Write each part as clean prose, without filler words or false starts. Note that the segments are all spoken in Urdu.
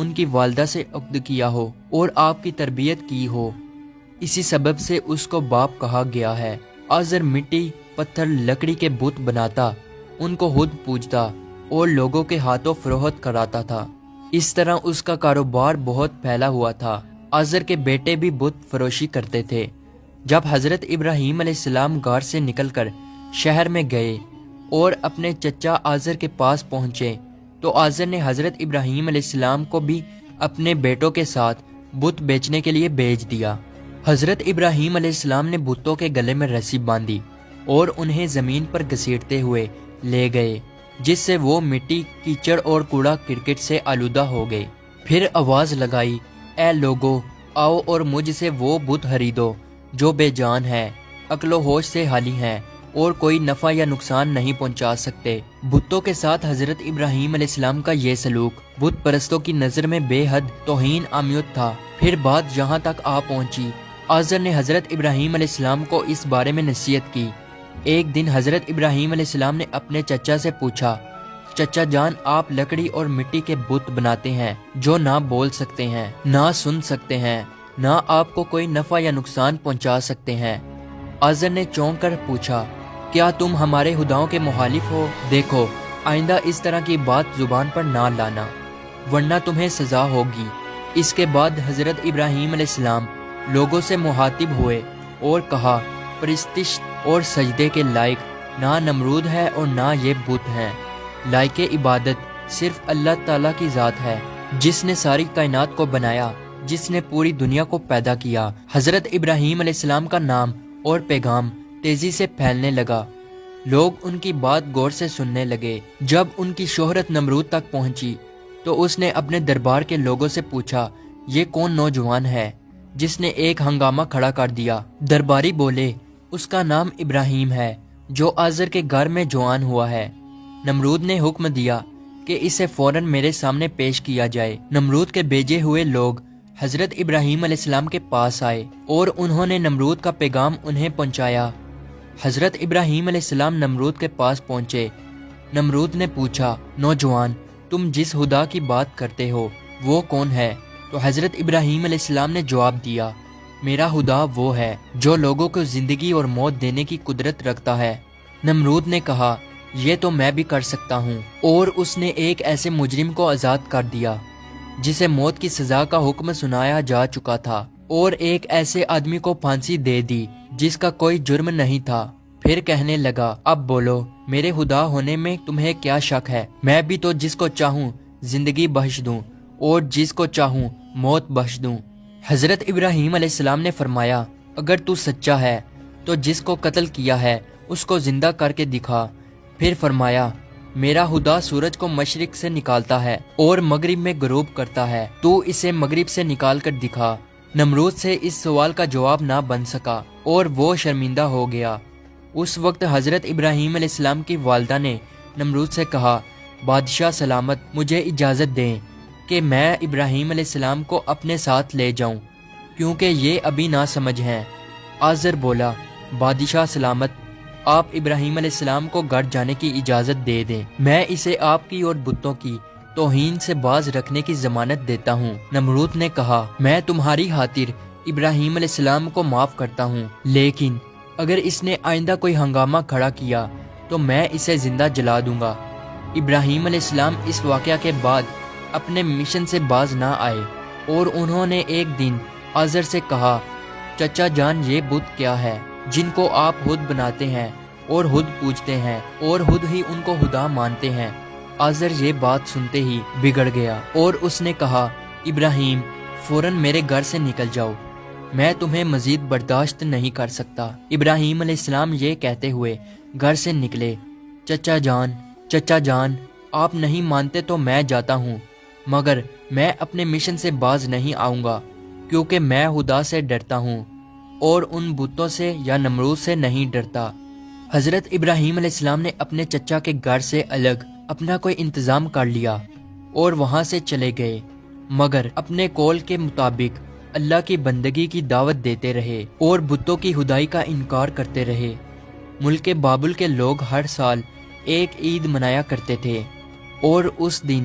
ان کی والدہ سے عقد کیا ہو اور آپ کی تربیت کی ہو، اسی سبب سے اس کو باپ کہا گیا ہے۔ آزر مٹی، پتھر، لکڑی کے بت بناتا، ان کو خود پوجتا اور لوگوں کے ہاتھوں فروخت کراتا تھا۔ اس طرح اس کا کاروبار بہت پھیلا ہوا تھا۔ آزر کے بیٹے بھی بت فروشی کرتے تھے۔ جب حضرت ابراہیم علیہ السلام غار سے نکل کر شہر میں گئے اور اپنے چچا آزر کے پاس پہنچے تو آزر نے حضرت ابراہیم علیہ السلام کو بھی اپنے بیٹوں کے ساتھ بت بیچنے کے لیے بھیج دیا۔ حضرت ابراہیم علیہ السلام نے بتوں کے گلے میں رسی باندھی اور انہیں زمین پر گھسیٹتے ہوئے لے گئے، جس سے وہ مٹی، کیچڑ اور کوڑا کرکٹ سے آلودہ ہو گئے۔ پھر آواز لگائی، اے لوگو، آؤ اور مجھ سے وہ بت خریدو جو بے جان ہے، عقل و ہوش سے خالی ہیں اور کوئی نفع یا نقصان نہیں پہنچا سکتے۔ بتوں کے ساتھ حضرت ابراہیم علیہ السلام کا یہ سلوک بت پرستوں کی نظر میں بے حد توہین آمیز تھا۔ پھر بات یہاں تک آ پہنچی، آزر نے حضرت ابراہیم علیہ السلام کو اس بارے میں نصیحت کی۔ ایک دن حضرت ابراہیم علیہ السلام نے اپنے چچا سے پوچھا، چچا جان، آپ لکڑی اور مٹی کے بت بناتے ہیں جو نہ بول سکتے ہیں، نہ سن سکتے ہیں، نہ آپ کو کوئی نفع یا نقصان پہنچا سکتے ہیں۔ آزر نے چونک کر پوچھا، کیا تم ہمارے خداؤں کے مخالف ہو؟ دیکھو، آئندہ اس طرح کی بات زبان پر نہ لانا، ورنہ تمہیں سزا ہوگی۔ اس کے بعد حضرت ابراہیم علیہ السلام لوگوں سے مخاطب ہوئے اور کہا، پرستش اور سجدے کے لائق نہ نمرود ہے اور نہ یہ بت ہیں۔ لائق عبادت صرف اللہ تعالیٰ کی ذات ہے، جس نے ساری کائنات کو بنایا، جس نے پوری دنیا کو پیدا کیا۔ حضرت ابراہیم علیہ السلام کا نام اور پیغام تیزی سے پھیلنے لگا۔ لوگ ان کی بات غور سے سننے لگے۔ جب ان کی شہرت نمرود تک پہنچی تو اس نے اپنے دربار کے لوگوں سے پوچھا، یہ کون نوجوان ہے جس نے ایک ہنگامہ کھڑا کر دیا؟ درباری بولے، اس کا نام ابراہیم ہے جو آزر کے گھر میں جوان ہوا ہے۔ نمرود نے حکم دیا کہ اسے فوراً میرے سامنے پیش کیا جائے۔ نمرود کے بھیجے ہوئے لوگ حضرت ابراہیم علیہ السلام کے پاس آئے اور انہوں نے نمرود کا پیغام انہیں پہنچایا۔ حضرت ابراہیم علیہ السلام نمرود کے پاس پہنچے۔ نمرود نے پوچھا، نوجوان، تم جس خدا کی بات کرتے ہو وہ کون ہے؟ تو حضرت ابراہیم علیہ السلام نے جواب دیا، میرا خدا وہ ہے جو لوگوں کو زندگی اور موت دینے کی قدرت رکھتا ہے۔ نمرود نے کہا، یہ تو میں بھی کر سکتا ہوں، اور اس نے ایک ایسے مجرم کو آزاد کر دیا جسے موت کی سزا کا حکم سنایا جا چکا تھا، اور ایک ایسے آدمی کو پھانسی دے دی جس کا کوئی جرم نہیں تھا۔ پھر کہنے لگا، اب بولو، میرے خدا ہونے میں تمہیں کیا شک ہے؟ میں بھی تو جس کو چاہوں زندگی بخش دوں اور جس کو چاہوں موت بخش دوں۔ حضرت ابراہیم علیہ السلام نے فرمایا، اگر تو سچا ہے تو جس کو قتل کیا ہے اس کو زندہ کر کے دکھا۔ پھر فرمایا، میرا خدا سورج کو مشرق سے نکالتا ہے اور مغرب میں غروب کرتا ہے، تو اسے مغرب سے نکال کر دکھا۔ نمرود سے اس سوال کا جواب نہ بن سکا اور وہ شرمندہ ہو گیا۔ اس وقت حضرت ابراہیم علیہ السلام کی والدہ نے نمرود سے کہا، بادشاہ سلامت، مجھے اجازت دیں کہ میں ابراہیم علیہ السلام کو اپنے ساتھ لے جاؤں، کیونکہ یہ ابھی نہ سمجھ ہیں۔ آزر بولا، بادشاہ سلامت، آپ ابراہیم علیہ السلام کو گھر جانے کی اجازت دے دیں، میں اسے آپ کی اور بتوں کی توہین سے باز رکھنے کی ضمانت دیتا ہوں۔ نمرود نے کہا، میں تمہاری خاطر ابراہیم علیہ السلام کو معاف کرتا ہوں، لیکن اگر اس نے آئندہ کوئی ہنگامہ کھڑا کیا تو میں اسے زندہ جلا دوں گا۔ ابراہیم علیہ السلام اس واقعہ کے بعد اپنے مشن سے باز نہ آئے، اور انہوں نے ایک دن آزر سے کہا، چچا جان، یہ بت کیا ہے جن کو آپ خود بناتے ہیں اور خود پوجتے ہیں اور خود ہی ان کو خدا مانتے ہیں؟ آزر یہ بات سنتے ہی بگڑ گیا اور اس نے کہا، ابراہیم، فوراً میرے گھر سے نکل جاؤ، میں تمہیں مزید برداشت نہیں کر سکتا۔ ابراہیم علیہ السلام یہ کہتے ہوئے گھر سے نکلے۔ چچا جان، آپ نہیں مانتے تو میں جاتا ہوں، مگر میں اپنے مشن سے باز نہیں آؤں گا، کیونکہ میں خدا سے ڈرتا ہوں اور ان بتوں سے یا نمرود سے نہیں ڈرتا۔ حضرت ابراہیم علیہ السلام نے اپنے چچا کے گھر سے الگ اپنا کوئی انتظام کر لیا اور وہاں سے چلے گئے، مگر اپنے قول کے مطابق اللہ کی بندگی کی دعوت دیتے رہے اور بتوں کی خدائی کا انکار کرتے رہے۔ ملک بابل کے لوگ ہر سال ایک عید منایا کرتے تھے، اور اس دن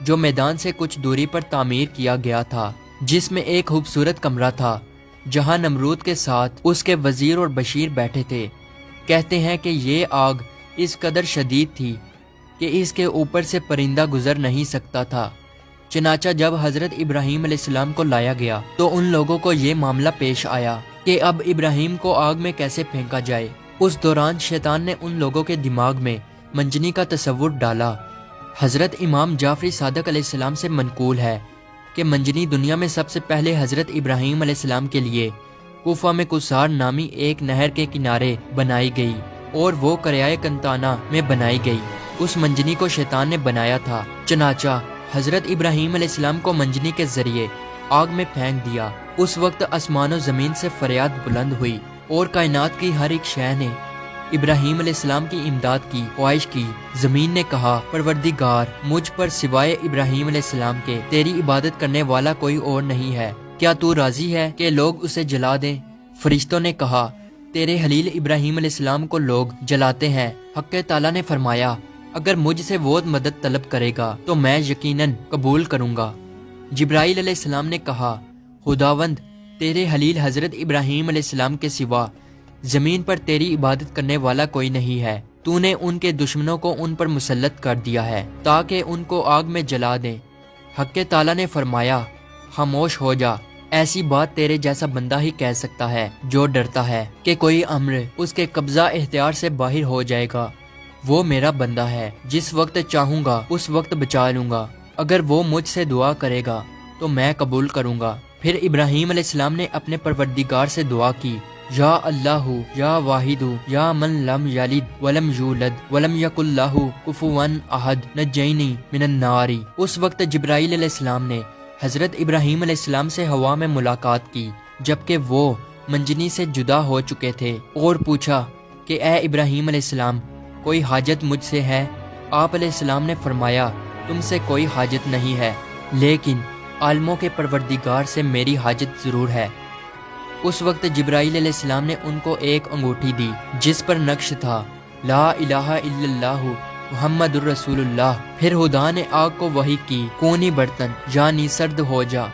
جو میدان سے کچھ دوری پر تعمیر کیا گیا تھا، جس میں ایک خوبصورت کمرہ تھا جہاں نمرود کے ساتھ اس کے وزیر اور بشیر بیٹھے تھے۔ کہتے ہیں کہ یہ آگ اس قدر شدید تھی کہ اس کے اوپر سے پرندہ گزر نہیں سکتا تھا۔ چنانچہ جب حضرت ابراہیم علیہ السلام کو لایا گیا تو ان لوگوں کو یہ معاملہ پیش آیا کہ اب ابراہیم کو آگ میں کیسے پھینکا جائے۔ اس دوران شیطان نے ان لوگوں کے دماغ میں منجنی کا تصور ڈالا۔ حضرت امام جعفری صادق علیہ السلام سے منقول ہے کہ منجنی دنیا میں سب سے پہلے حضرت ابراہیم علیہ السلام کے لیے کوفہ میں قصار نامی ایک نہر کے کنارے بنائی گئی اور وہ قریائے کنتانہ میں بنائی گئی۔ اس منجنی کو شیطان نے بنایا تھا۔ چنانچہ حضرت ابراہیم علیہ السلام کو منجنی کے ذریعے آگ میں پھینک دیا۔ اس وقت آسمان و زمین سے فریاد بلند ہوئی اور کائنات کی ہر ایک شے نے ابراہیم علیہ السلام کی امداد کی خواہش کی۔ زمین نے کہا، پروردگار، مجھ پر سوائے ابراہیم علیہ السلام کے تیری عبادت کرنے والا کوئی اور نہیں ہے، کیا تو راضی ہے کہ لوگ اسے جلا دیں؟ فرشتوں نے کہا، تیرے خلیل ابراہیم علیہ السلام کو لوگ جلاتے ہیں۔ حق تعالیٰ نے فرمایا، اگر مجھ سے وہ مدد طلب کرے گا تو میں یقیناً قبول کروں گا۔ جبرائیل علیہ السلام نے کہا، خداوند، تیرے خلیل حضرت ابراہیم علیہ السلام کے سوا زمین پر تیری عبادت کرنے والا کوئی نہیں ہے۔ تو نے ان کے دشمنوں کو ان پر مسلط کر دیا ہے تاکہ ان کو آگ میں جلا دیں۔ حق تعالیٰ نے فرمایا، خاموش ہو جا، ایسی بات تیرے جیسا بندہ ہی کہہ سکتا ہے جو ڈرتا ہے کہ کوئی امر اس کے قبضہ اختیار سے باہر ہو جائے گا۔ وہ میرا بندہ ہے، جس وقت چاہوں گا اس وقت بچا لوں گا۔ اگر وہ مجھ سے دعا کرے گا تو میں قبول کروں گا۔ پھر ابراہیم علیہ السلام نے اپنے پروردگار سے دعا کی، یا اللہ یا واحد یا من لم یلد ولم یولد ولم یکن لہ کفوا احد نجینی من النار۔ اس وقت جبرائیل علیہ السلام نے حضرت ابراہیم علیہ السلام سے ہوا میں ملاقات کی جبکہ وہ منجنی سے جدا ہو چکے تھے، اور پوچھا کہ اے ابراہیم علیہ السلام، کوئی حاجت مجھ سے ہے؟ آپ علیہ السلام نے فرمایا، تم سے کوئی حاجت نہیں ہے، لیکن عالموں کے پروردگار سے میری حاجت ضرور ہے۔ اس وقت جبرائیل علیہ السلام نے ان کو ایک انگوٹھی دی جس پر نقش تھا، لا الہ الا اللہ محمد الرسول اللہ۔ پھر خدا نے آگ کو وحی کی، کونی برتن یعنی سرد ہو جا۔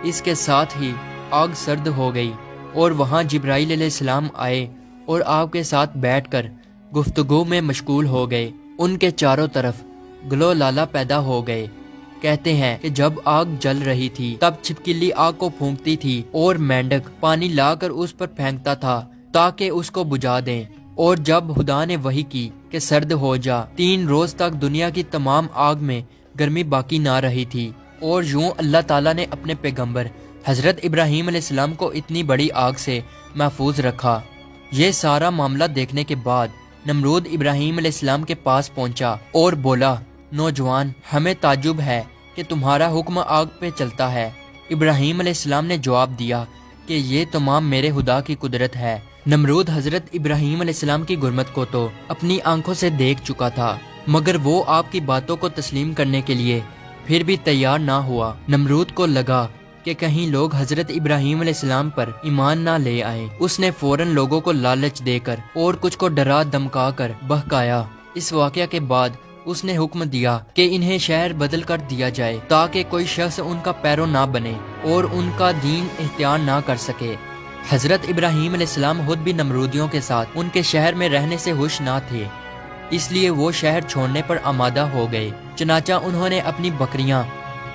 اس کے ساتھ ہی آگ سرد ہو گئی اور وہاں جبرائیل علیہ السلام آئے اور آگ کے ساتھ بیٹھ کر گفتگو میں مشغول ہو گئے۔ ان کے چاروں طرف گلو لالا پیدا ہو گئے۔ کہتے ہیں کہ جب آگ جل رہی تھی تب چھپکلی آگ کو پھونکتی تھی اور مینڈک پانی لا کر اس پر پھینکتا تھا تاکہ اس کو بجھا دیں، اور جب خدا نے وحی کی کہ سرد ہو جا، 3 روز تک دنیا کی تمام آگ میں گرمی باقی نہ رہی تھی، اور یوں اللہ تعالیٰ نے اپنے پیغمبر حضرت ابراہیم علیہ السلام کو اتنی بڑی آگ سے محفوظ رکھا۔ یہ سارا معاملہ دیکھنے کے بعد نمرود ابراہیم علیہ السلام کے پاس پہنچا اور بولا، نوجوان، ہمیں تعجب ہے کہ تمہارا حکم آگ پہ چلتا ہے۔ ابراہیم علیہ السلام نے جواب دیا کہ یہ تمام میرے خدا کی قدرت ہے۔ نمرود حضرت ابراہیم علیہ السلام کی غرمت کو تو اپنی آنکھوں سے دیکھ چکا تھا، مگر وہ آپ کی باتوں کو تسلیم کرنے کے لیے پھر بھی تیار نہ ہوا۔ نمرود کو لگا کہ کہیں لوگ حضرت ابراہیم علیہ السلام پر ایمان نہ لے آئیں۔ اس نے فوراً لوگوں کو لالچ دے کر اور کچھ کو ڈرا دمکا کر بہکایا۔ اس واقعہ کے بعد اس نے حکم دیا کہ انہیں شہر بدل کر دیا جائے تاکہ کوئی شخص ان کا پیرو نہ بنے اور ان کا دین اختیار نہ کر سکے۔ حضرت ابراہیم علیہ السلام خود بھی نمرودیوں کے ساتھ ان کے شہر میں رہنے سے خوش نہ تھے، اس لیے وہ شہر چھوڑنے پر آمادہ ہو گئے۔ چنانچہ انہوں نے اپنی بکریاں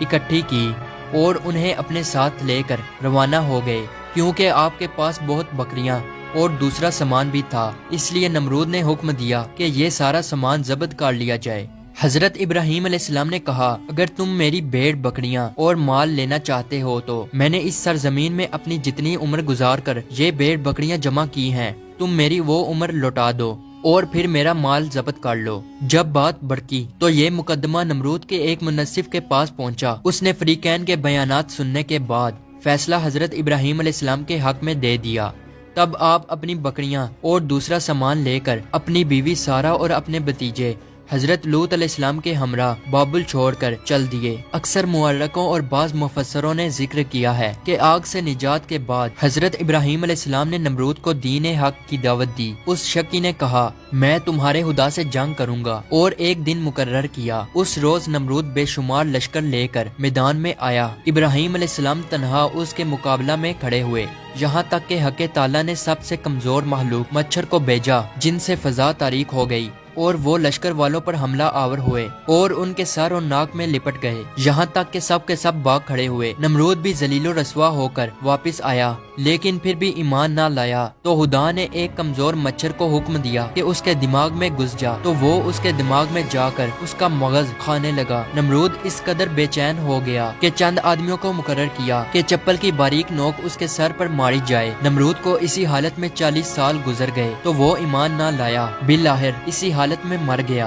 اکٹھی کی اور انہیں اپنے ساتھ لے کر روانہ ہو گئے۔ کیونکہ آپ کے پاس بہت بکریاں اور دوسرا سامان بھی تھا، اس لیے نمرود نے حکم دیا کہ یہ سارا سامان ضبط کر لیا جائے۔ حضرت ابراہیم علیہ السلام نے کہا، اگر تم میری بھیڑ بکریاں اور مال لینا چاہتے ہو تو میں نے اس سرزمین میں اپنی جتنی عمر گزار کر یہ بھیڑ بکریاں جمع کی ہیں، تم میری وہ عمر لوٹا دو اور پھر میرا مال ضبط کر لو۔ جب بات بڑکی تو یہ مقدمہ نمرود کے ایک منصف کے پاس پہنچا۔ اس نے فریقین کے بیانات سننے کے بعد فیصلہ حضرت ابراہیم علیہ السلام کے حق میں دے دیا۔ تب آپ اپنی بکریاں اور دوسرا سامان لے کر اپنی بیوی سارہ اور اپنے بھتیجے حضرت لوط علیہ السلام کے ہمراہ بابل چھوڑ کر چل دیے۔ اکثر مورخوں اور بعض مفسروں نے ذکر کیا ہے کہ آگ سے نجات کے بعد حضرت ابراہیم علیہ السلام نے نمرود کو دین حق کی دعوت دی۔ اس شکی نے کہا میں تمہارے خدا سے جنگ کروں گا، اور ایک دن مقرر کیا۔ اس روز نمرود بے شمار لشکر لے کر میدان میں آیا۔ ابراہیم علیہ السلام تنہا اس کے مقابلہ میں کھڑے ہوئے، یہاں تک کہ حق تعالیٰ نے سب سے کمزور مخلوق مچھر کو بھیجا، جن سے فضا تاریک ہو گئی، اور وہ لشکر والوں پر حملہ آور ہوئے اور ان کے سر اور ناک میں لپٹ گئے، یہاں تک کہ سب کے سب باغ کھڑے ہوئے۔ نمرود بھی ذلیل و رسوا ہو کر واپس آیا، لیکن پھر بھی ایمان نہ لایا۔ تو خدا نے ایک کمزور مچھر کو حکم دیا کہ اس کے دماغ میں گھس جا، تو وہ اس کے دماغ میں جا کر اس کا مغز کھانے لگا۔ نمرود اس قدر بے چین ہو گیا کہ چند آدمیوں کو مقرر کیا کہ چپل کی باریک نوک اس کے سر پر ماری جائے۔ نمرود کو اسی حالت میں 40 سال گزر گئے، تو وہ ایمان نہ لایا، بالآخر اسی حالت میں مر گیا۔